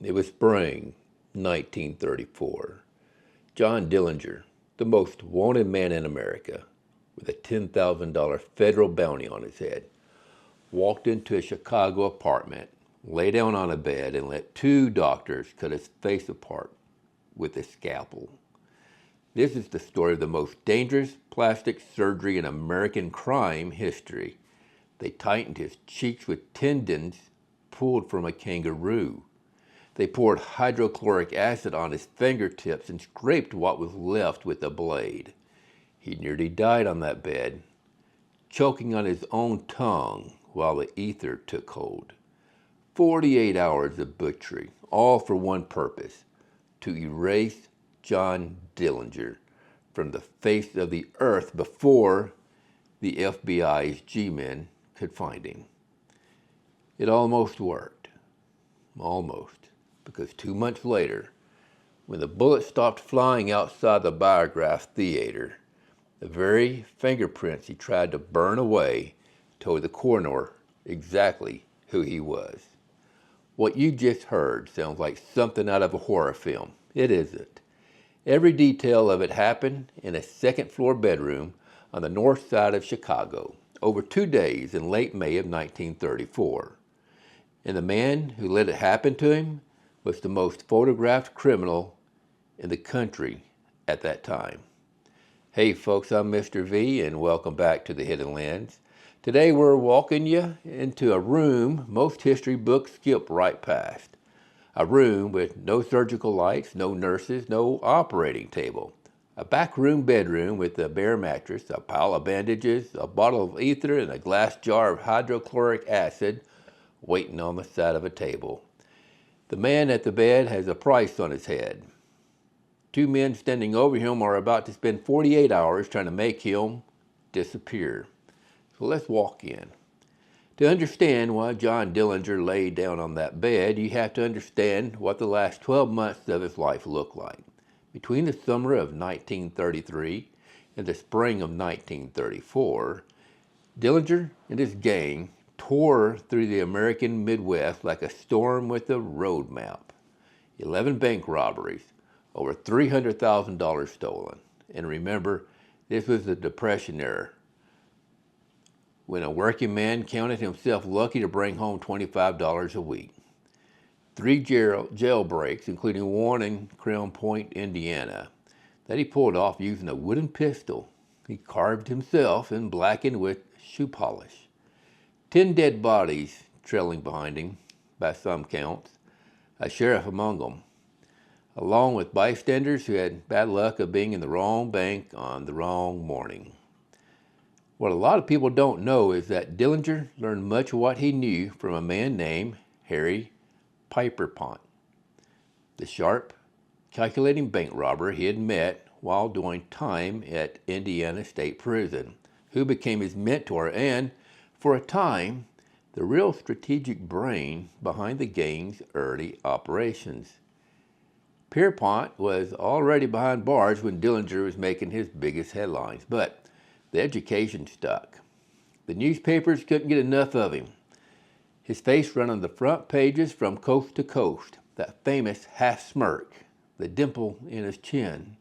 It was spring 1934. John Dillinger, the most wanted man in America, with a $10,000 federal bounty on his head, walked into a Chicago apartment, lay down on a bed, and let two doctors cut his face apart with a scalpel. This is the story of the most dangerous plastic surgery in American crime history. They tightened his cheeks with tendons pulled from a kangaroo. They poured hydrochloric acid on his fingertips and scraped what was left with a blade. He nearly died on that bed, choking on his own tongue while the ether took hold. 48 hours of butchery, all for one purpose: to erase John Dillinger from the face of the earth before the FBI's G-men could find him. It almost worked. Almost. Because 2 months later, when the bullets stopped flying outside the Biograph Theater, the very fingerprints he tried to burn away told the coroner exactly who he was. What you just heard sounds like something out of a horror film. It isn't. Every detail of it happened in a second-floor bedroom on the north side of Chicago over 2 days in late May of 1934. And the man who let it happen to him was the most photographed criminal in the country at that time. Hey folks, I'm Mr. V, and welcome back to the Hidden Lens. Today we're walking you into a room most history books skip right past. A room with no surgical lights, no nurses, no operating table. A backroom bedroom with a bare mattress, a pile of bandages, a bottle of ether, and a glass jar of hydrochloric acid waiting on the side of a table. The man at the bed has a price on his head. Two men standing over him are about to spend 48 hours trying to make him disappear. So let's walk in. To understand why John Dillinger lay down on that bed, you have to understand what the last 12 months of his life looked like. Between the summer of 1933 and the spring of 1934, Dillinger and his gang tore through the American Midwest like a storm with a road map. 11 bank robberies, over $300,000 stolen. And remember, this was the Depression era, when a working man counted himself lucky to bring home $25 a week. 3 jailbreaks, including one in Crown Point, Indiana, that he pulled off using a wooden pistol he carved himself and blackened with shoe polish. 10 dead bodies trailing behind him, by some counts, a sheriff among them, along with bystanders who had bad luck of being in the wrong bank on the wrong morning. What a lot of people don't know is that Dillinger learned much of what he knew from a man named Harry Pierpont, the sharp, calculating bank robber he had met while doing time at Indiana State Prison, who became his mentor and, for a time, the real strategic brain behind the gang's early operations. Pierpont was already behind bars when Dillinger was making his biggest headlines, but the education stuck. The newspapers couldn't get enough of him. His face ran on the front pages from coast to coast, that famous half smirk, the dimple in his chin,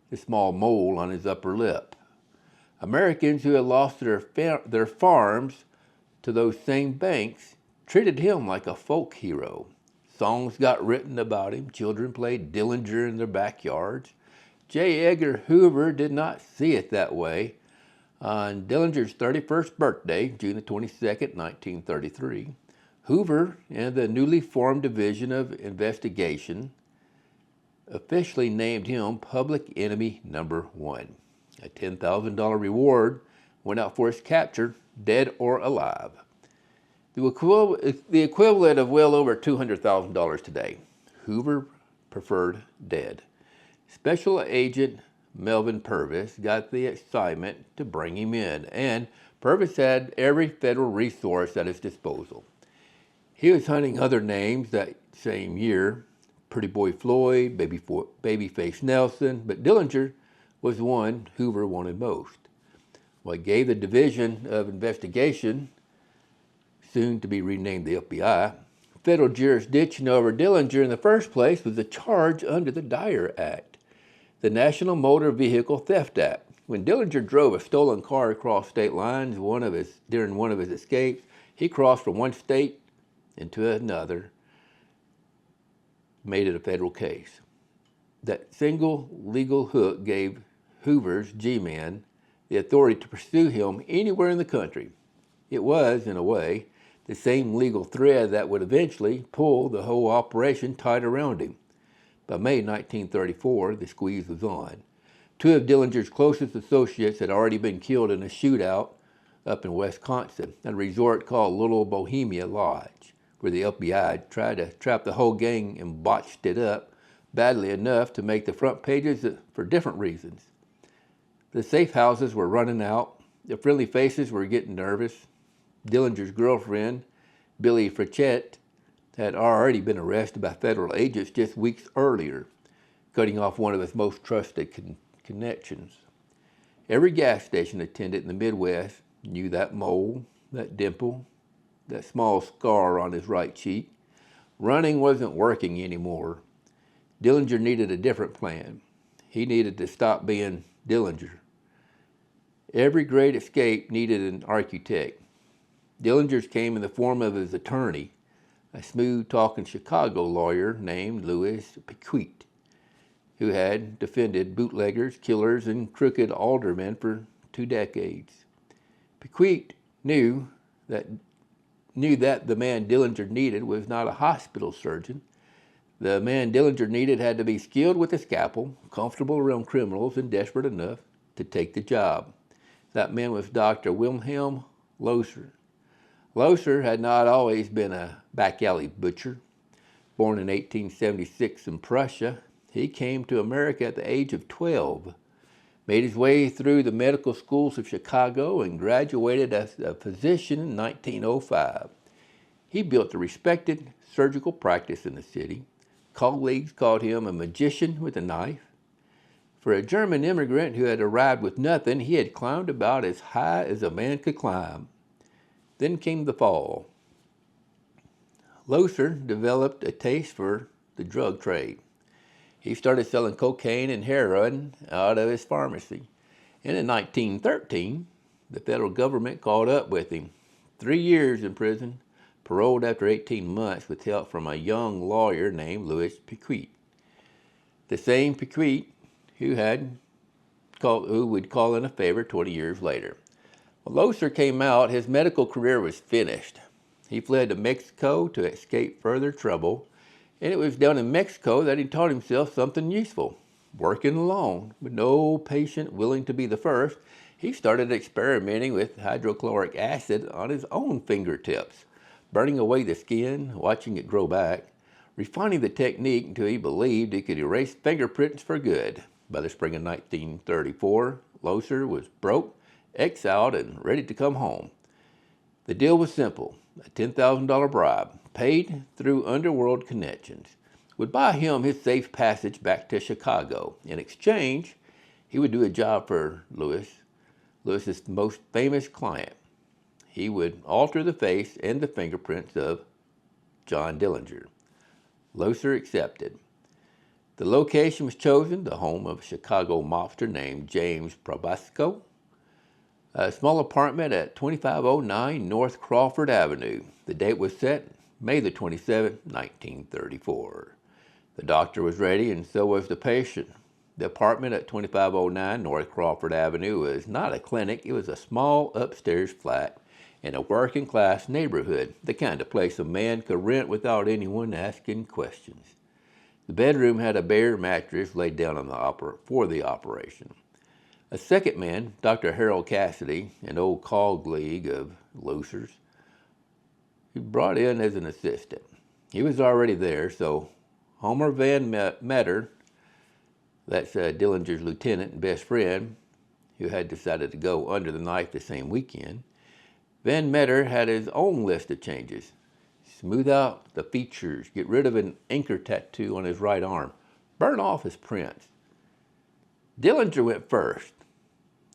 the small mole on his upper lip. Americans who had lost their farms to those same banks treated him like a folk hero. Songs got written about him. Children played Dillinger in their backyards. J. Edgar Hoover did not see it that way. On Dillinger's 31st birthday, June the 22nd, 1933, Hoover and the newly formed Division of Investigation officially named him Public Enemy Number 1. A $10,000 reward went out for his capture, dead or alive. The equivalent of well over $200,000 today. Hoover preferred dead. Special Agent Melvin Purvis got the assignment to bring him in, and Purvis had every federal resource at his disposal. He was hunting other names that same year: Pretty Boy Floyd, Babyface Nelson, but Dillinger was the one Hoover wanted most. What gave the Division of Investigation, soon to be renamed the FBI, federal jurisdiction over Dillinger in the first place was a charge under the Dyer Act, the National Motor Vehicle Theft Act. When Dillinger drove a stolen car across state lines during one of his escapes, he crossed from one state into another, made it a federal case. That single legal hook gave Hoover's G-Men the authority to pursue him anywhere in the country. It was, in a way, the same legal thread that would eventually pull the whole operation tight around him. By May 1934, the squeeze was on. Two of Dillinger's closest associates had already been killed in a shootout up in Wisconsin, at a resort called Little Bohemia Lodge, where the FBI tried to trap the whole gang and botched it up badly enough to make the front pages for different reasons. The safe houses were running out. The friendly faces were getting nervous. Dillinger's girlfriend, Billie Piquett, had already been arrested by federal agents just weeks earlier, cutting off one of his most trusted connections. Every gas station attendant in the Midwest knew that mole, that dimple, that small scar on his right cheek. Running wasn't working anymore. Dillinger needed a different plan. He needed to stop being Dillinger. Every great escape needed an architect. Dillinger's came in the form of his attorney, a smooth-talking Chicago lawyer named Louis Piquett, who had defended bootleggers, killers, and crooked aldermen for 2 decades. Piquett knew that the man Dillinger needed was not a hospital surgeon. The man Dillinger needed had to be skilled with a scalpel, comfortable around criminals, and desperate enough to take the job. That man was Dr. Wilhelm Loeser. Loeser had not always been a back-alley butcher. Born in 1876 in Prussia, he came to America at the age of 12, made his way through the medical schools of Chicago, and graduated as a physician in 1905. He built a respected surgical practice in the city. Colleagues called him a magician with a knife. For a German immigrant who had arrived with nothing, he had climbed about as high as a man could climb. Then came the fall. Loeser developed a taste for the drug trade. He started selling cocaine and heroin out of his pharmacy. And in 1913, the federal government caught up with him. 3 years in prison, paroled after 18 months with help from a young lawyer named Louis Piquett. The same Piquett who would call in a favor 20 years later. When Loeser came out, his medical career was finished. He fled to Mexico to escape further trouble, and it was down in Mexico that he taught himself something useful. Working alone, with no patient willing to be the first, he started experimenting with hydrochloric acid on his own fingertips, burning away the skin, watching it grow back, refining the technique until he believed he could erase fingerprints for good. By the spring of 1934, Loeser was broke, exiled, and ready to come home. The deal was simple. A $10,000 bribe, paid through underworld connections, would buy him his safe passage back to Chicago. In exchange, he would do a job for Lewis's most famous client. He would alter the face and the fingerprints of John Dillinger. Loeser accepted. The location was chosen, the home of a Chicago mobster named James Probasco, a small apartment at 2509 North Crawford Avenue. The date was set May the 27th, 1934. The doctor was ready, and so was the patient. The apartment at 2509 North Crawford Avenue was not a clinic. It was a small upstairs flat in a working-class neighborhood, the kind of place a man could rent without anyone asking questions. The bedroom had a bare mattress laid down for the operation. A second man, Dr. Harold Cassidy, an old colleague of Loeser's, he brought in as an assistant. He was already there, so Homer Van Metter, that's Dillinger's lieutenant and best friend, who had decided to go under the knife the same weekend, Van Metter had his own list of changes. Smooth out the features, get rid of an anchor tattoo on his right arm, burn off his prints. Dillinger went first.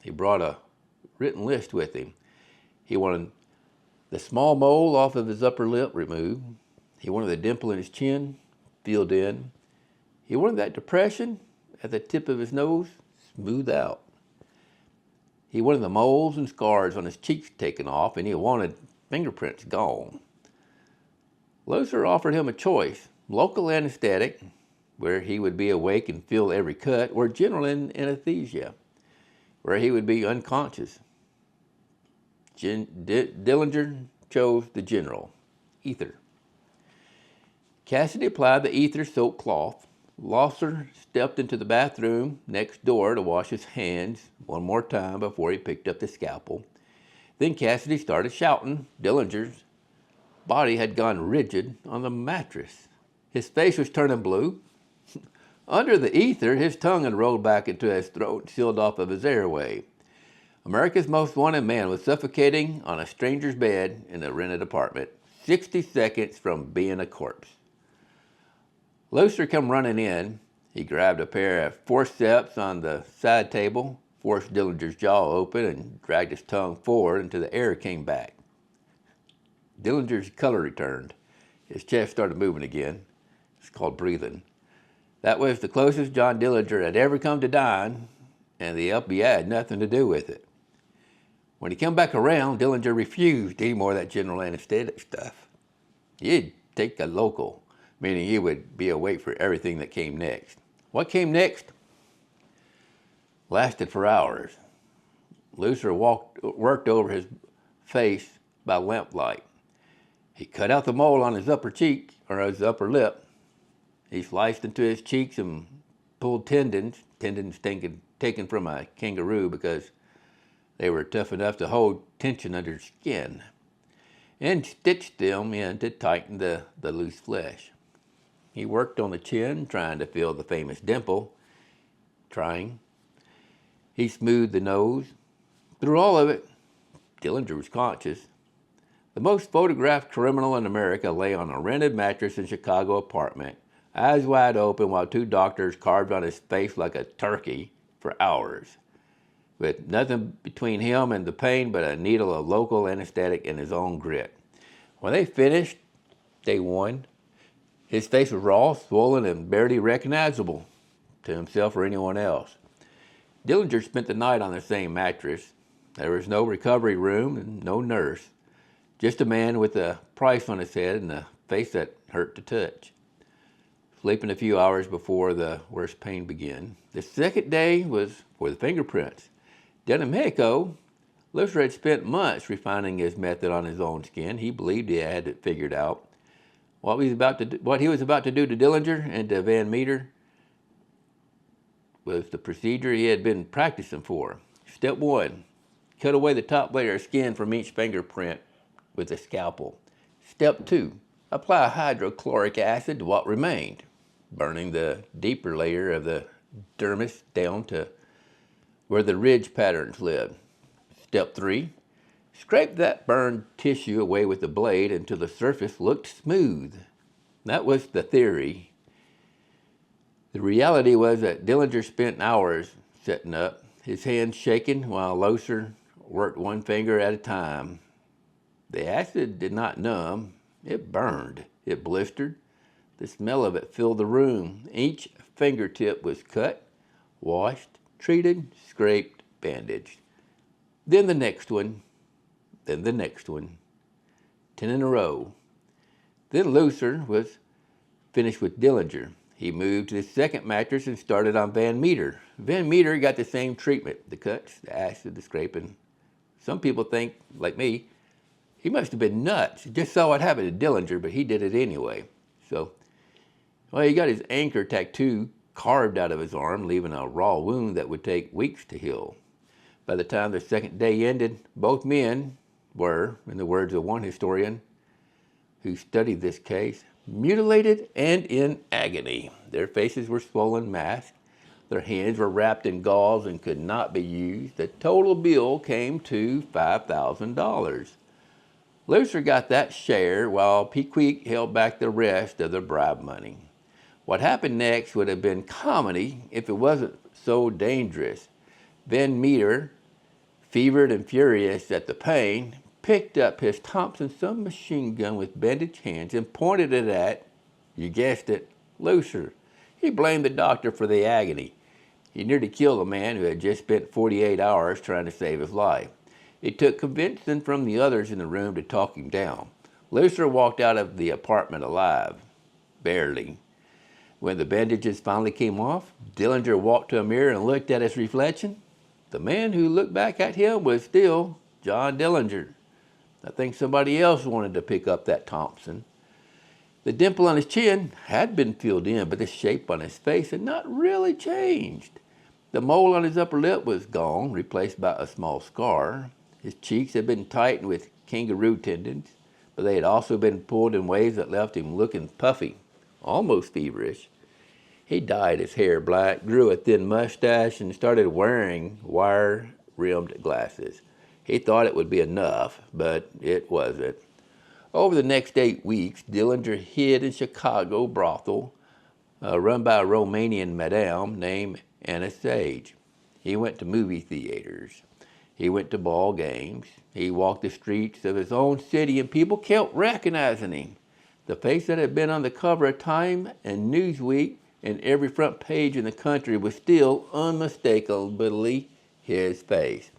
He brought a written list with him. He wanted the small mole off of his upper lip removed. He wanted the dimple in his chin filled in. He wanted that depression at the tip of his nose smoothed out. He wanted the moles and scars on his cheeks taken off, and he wanted fingerprints gone. Loeser offered him a choice: local anesthetic, where he would be awake and feel every cut, or general anesthesia, where he would be unconscious. Dillinger chose the general, ether. Cassidy applied the ether-soaked cloth. Loeser stepped into the bathroom next door to wash his hands one more time before he picked up the scalpel. Then Cassidy started shouting. Dillinger's body had gone rigid on the mattress. His face was turning blue. Under the ether, his tongue had rolled back into his throat and sealed off of his airway. America's Most Wanted man was suffocating on a stranger's bed in a rented apartment, 60 seconds from being a corpse. Loeser come running in. He grabbed a pair of forceps on the side table, forced Dillinger's jaw open, and dragged his tongue forward until the air came back. Dillinger's color returned. His chest started moving again. It's called breathing. That was the closest John Dillinger had ever come to dying, and the FBI had nothing to do with it. When he came back around, Dillinger refused any more of that general anesthetic stuff. He'd take a local, meaning he would be awake for everything that came next. What came next lasted for hours. Loeser worked over his face by lamplight. He cut out the mole on his upper cheek, or his upper lip. He sliced into his cheeks and pulled tendons taken from a kangaroo because they were tough enough to hold tension under skin, and stitched them in to tighten the loose flesh. He worked on the chin, trying to feel the famous dimple. He smoothed the nose. Through all of it, Dillinger was conscious. The most photographed criminal in America lay on a rented mattress in Chicago apartment, eyes wide open while two doctors carved on his face like a turkey for hours, with nothing between him and the pain but a needle of local anesthetic and his own grit. When they finished, they won. His face was raw, swollen, and barely recognizable to himself or anyone else. Dillinger spent the night on the same mattress. There was no recovery room and no nurse, just a man with a price on his head and a face that hurt to touch. Sleeping a few hours before the worst pain began. The second day was for the fingerprints. Down in Mexico, Loeser had spent months refining his method on his own skin. He believed he had it figured out. What he was about to do to Dillinger and to Van Meter was the procedure he had been practicing for. Step 1, cut away the top layer of skin from each fingerprint with a scalpel. Step 2, apply hydrochloric acid to what remained, burning the deeper layer of the dermis down to where the ridge patterns lived. Step 3, scrape that burned tissue away with the blade until the surface looked smooth. That was the theory. The reality was that Dillinger spent hours setting up, his hands shaking while Loeser worked one finger at a time. The acid did not numb, it burned, it blistered. The smell of it filled the room. Each fingertip was cut, washed, treated, scraped, bandaged. Then the next one, then the next one. 10 in a row. Then Loeser was finished with Dillinger. He moved to the second mattress and started on Van Meter. Van Meter got the same treatment, the cuts, the acid, the scraping. Some people think, like me, he must have been nuts. He just saw what happened to Dillinger, but he did it anyway. So, he got his anchor tattoo carved out of his arm, leaving a raw wound that would take weeks to heal. By the time the second day ended, both men were, in the words of one historian who studied this case, mutilated and in agony. Their faces were swollen, masked. Their hands were wrapped in gauze and could not be used. The total bill came to $5,000. Loeser got that share while Piquett held back the rest of the bribe money. What happened next would have been comedy if it wasn't so dangerous. Van Meter, fevered and furious at the pain, picked up his Thompson submachine gun with bandaged hands and pointed it at, you guessed it, Loeser. He blamed the doctor for the agony. He nearly killed a man who had just spent 48 hours trying to save his life. It took convincing from the others in the room to talk him down. Loeser walked out of the apartment alive, barely. When the bandages finally came off, Dillinger walked to a mirror and looked at his reflection. The man who looked back at him was still John Dillinger. I think somebody else wanted to pick up that Thompson. The dimple on his chin had been filled in, but the shape on his face had not really changed. The mole on his upper lip was gone, replaced by a small scar. His cheeks had been tightened with kangaroo tendons, but they had also been pulled in ways that left him looking puffy, almost feverish. He dyed his hair black, grew a thin mustache, and started wearing wire-rimmed glasses. He thought it would be enough, but it wasn't. Over the next 8 weeks, Dillinger hid in Chicago brothel run by a Romanian madame named Anna Sage. He went to movie theaters. He went to ball games. He walked the streets of his own city, and people kept recognizing him. The face that had been on the cover of Time and Newsweek and every front page in the country was still unmistakably his face.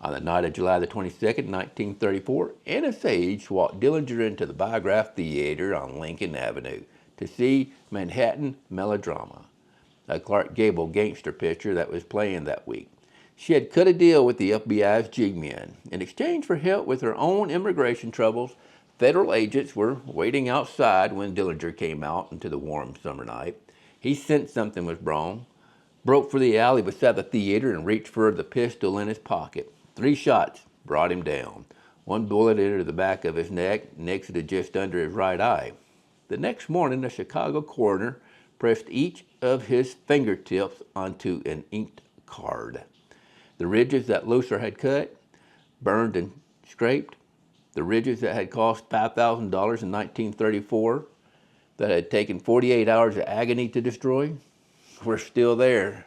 On the night of July the 22nd, 1934, Anna Sage walked Dillinger into the Biograph Theater on Lincoln Avenue to see Manhattan Melodrama, a Clark Gable gangster picture that was playing that week. She had cut a deal with the FBI's jig men. In exchange for help with her own immigration troubles, federal agents were waiting outside when Dillinger came out into the warm summer night. He sensed something was wrong, broke for the alley beside the theater, and reached for the pistol in his pocket. 3 shots brought him down. 1 bullet entered the back of his neck, next to just under his right eye. The next morning, the Chicago coroner pressed each of his fingertips onto an inked card. The ridges that Loeser had cut, burned and scraped, the ridges that had cost $5,000 in 1934, that had taken 48 hours of agony to destroy, were still there.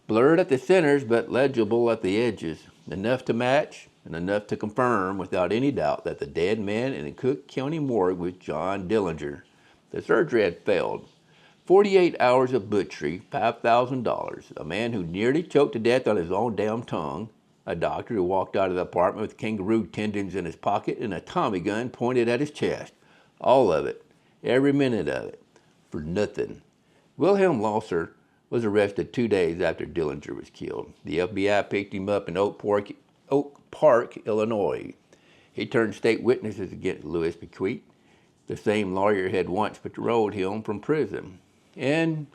Blurred at the centers, but legible at the edges, enough to match and enough to confirm without any doubt that the dead man in the Cook County morgue was John Dillinger. The surgery had failed. 48 hours of butchery, $5,000, a man who nearly choked to death on his own damn tongue, a doctor who walked out of the apartment with kangaroo tendons in his pocket and a Tommy gun pointed at his chest. All of it, every minute of it, for nothing. Wilhelm Loeser was arrested 2 days after Dillinger was killed. The FBI picked him up in Oak Park, Illinois. He turned state witnesses against Louis Piquett, the same lawyer had once paroled him from prison, and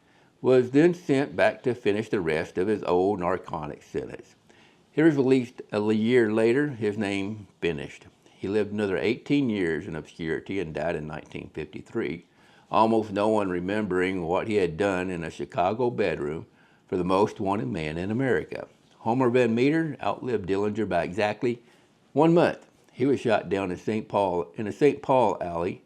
was then sent back to finish the rest of his old narcotic sentence. He was released a year later, his name finished. He lived another 18 years in obscurity and died in 1953, almost no one remembering what he had done in a Chicago bedroom for the most wanted man in America. Homer Van Meter outlived Dillinger by exactly 1 month. He was shot down in a St. Paul alley,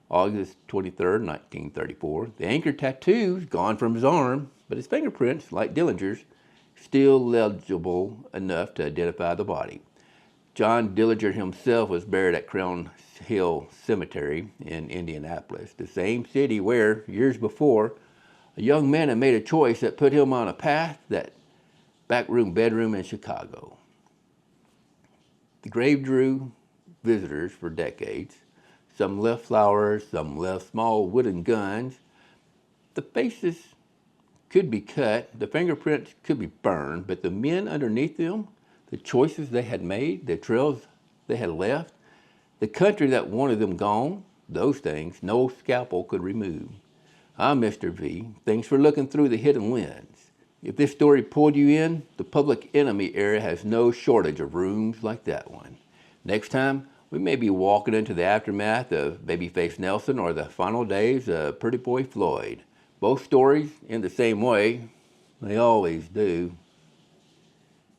August 23, 1934. The anchor tattoos gone from his arm, but his fingerprints, like Dillinger's, still legible enough to identify the body. John Dillinger himself was buried at Crown Hill Cemetery in Indianapolis, the same city where, years before, a young man had made a choice that put him on a path, that backroom bedroom in Chicago. The grave drew visitors for decades. Some left flowers, some left small wooden guns. The faces could be cut, the fingerprints could be burned, but the men underneath them, the choices they had made, the trails they had left, the country that wanted them gone, those things no scalpel could remove. I'm Mr. V. Thanks for looking through the hidden lens. If this story pulled you in, the public enemy area has no shortage of rooms like that one. Next time, we may be walking into the aftermath of Babyface Nelson or the final days of Pretty Boy Floyd. Both stories end the same way. They always do.